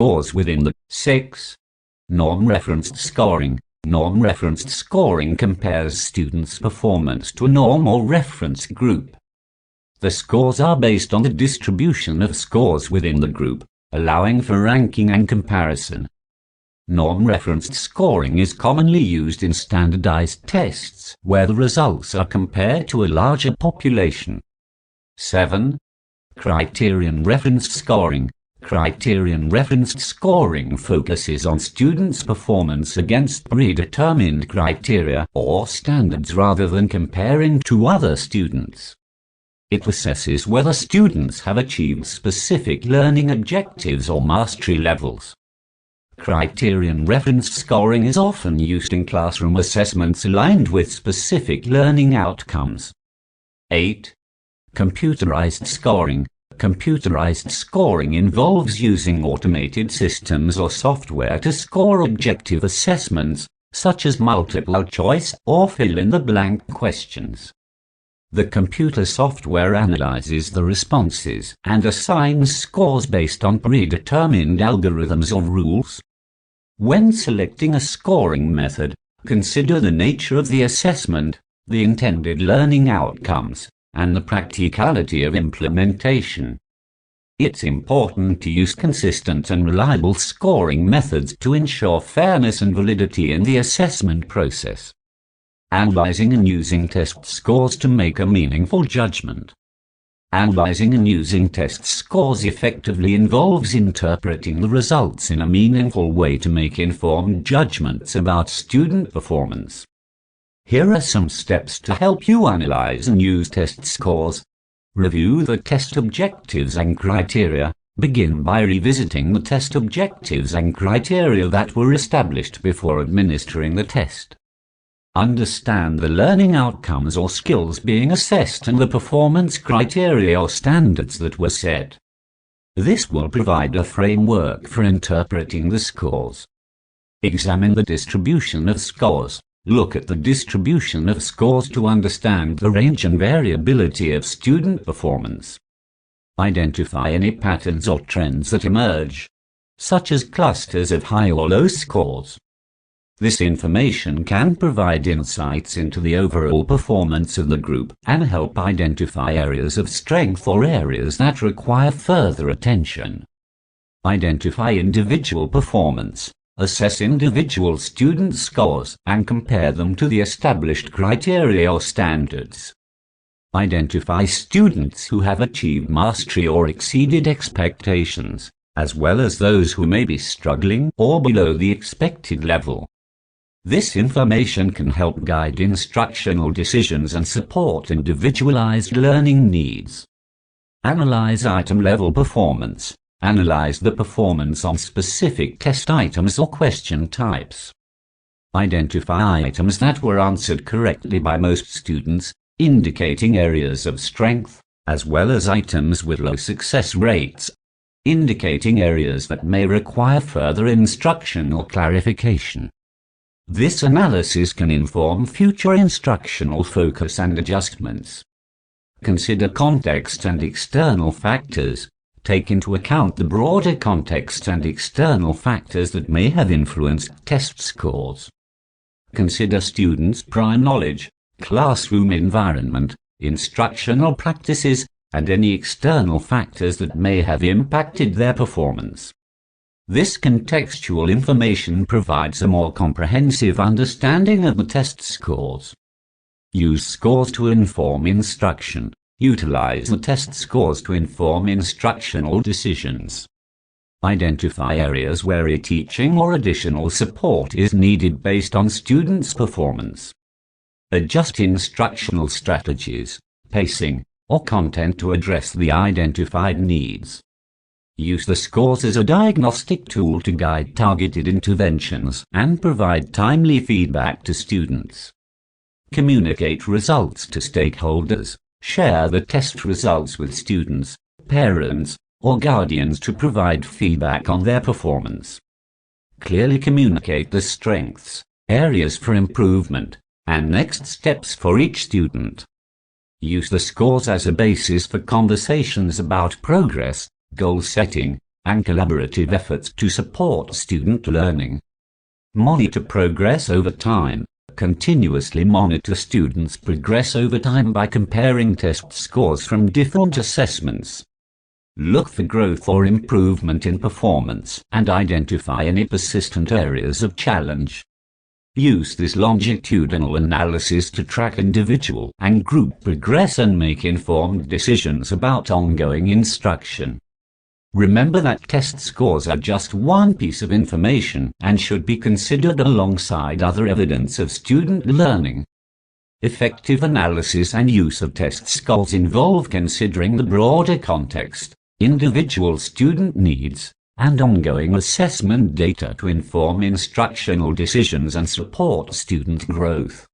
scores within the 6. Norm-referenced scoring. Norm-referenced scoring compares students' performance to a norm or reference group. The scores are based on the distribution of scores within the group, allowing for ranking and comparison. Norm-referenced scoring is commonly used in standardized tests, where the results are compared to a larger population. 7. Criterion-referenced scoring. Criterion-referenced scoring focuses on students' performance against predetermined criteria or standards rather than comparing to other students. It assesses whether students have achieved specific learning objectives or mastery levels. Criterion-referenced scoring is often used in classroom assessments aligned with specific learning outcomes. 8. Computerized scoring. Computerized scoring involves using automated systems or software to score objective assessments, such as multiple choice or fill-in-the-blank questions. The computer software analyzes the responses and assigns scores based on predetermined algorithms or rules. When selecting a scoring method, consider the nature of the assessment, the intended learning outcomes, and the practicality of implementation. It's important to use consistent and reliable scoring methods to ensure fairness and validity in the assessment process. Analyzing and using test scores to make a meaningful judgment. Analyzing and using test scores effectively involves interpreting the results in a meaningful way to make informed judgments about student performance. Here are some steps to help you analyze and use test scores. Review the test objectives and criteria. Begin by revisiting the test objectives and criteria that were established before administering the test. Understand the learning outcomes or skills being assessed and the performance criteria or standards that were set. This will provide a framework for interpreting the scores. Examine the distribution of scores. Look at the distribution of scores to understand the range and variability of student performance. Identify any patterns or trends that emerge, such as clusters of high or low scores. This information can provide insights into the overall performance of the group and help identify areas of strength or areas that require further attention. Identify individual performance. Assess individual student scores and compare them to the established criteria or standards. Identify students who have achieved mastery or exceeded expectations, as well as those who may be struggling or below the expected level. This information can help guide instructional decisions and support individualized learning needs. Analyze item-level performance. Analyze the performance on specific test items or question types. Identify items that were answered correctly by most students, indicating areas of strength, as well as items with low success rates, indicating areas that may require further instruction or clarification. This analysis can inform future instructional focus and adjustments. Consider context and external factors. Take into account the broader context and external factors that may have influenced test scores. Consider students' prior knowledge, classroom environment, instructional practices, and any external factors that may have impacted their performance. This contextual information provides a more comprehensive understanding of the test scores. Use scores to inform instruction. Utilize the test scores to inform instructional decisions. Identify areas where reteaching or additional support is needed based on students' performance. Adjust instructional strategies, pacing, or content to address the identified needs. Use the scores as a diagnostic tool to guide targeted interventions and provide timely feedback to students. Communicate results to stakeholders. Share the test results with students, parents, or guardians to provide feedback on their performance. Clearly communicate the strengths, areas for improvement, and next steps for each student. Use the scores as a basis for conversations about progress, goal setting, and collaborative efforts to support student learning. Monitor progress over time. Continuously monitor students' progress over time by comparing test scores from different assessments. Look for growth or improvement in performance and identify any persistent areas of challenge. Use this longitudinal analysis to track individual and group progress and make informed decisions about ongoing instruction. Remember that test scores are just one piece of information and should be considered alongside other evidence of student learning. Effective analysis and use of test scores involve considering the broader context, individual student needs, and ongoing assessment data to inform instructional decisions and support student growth.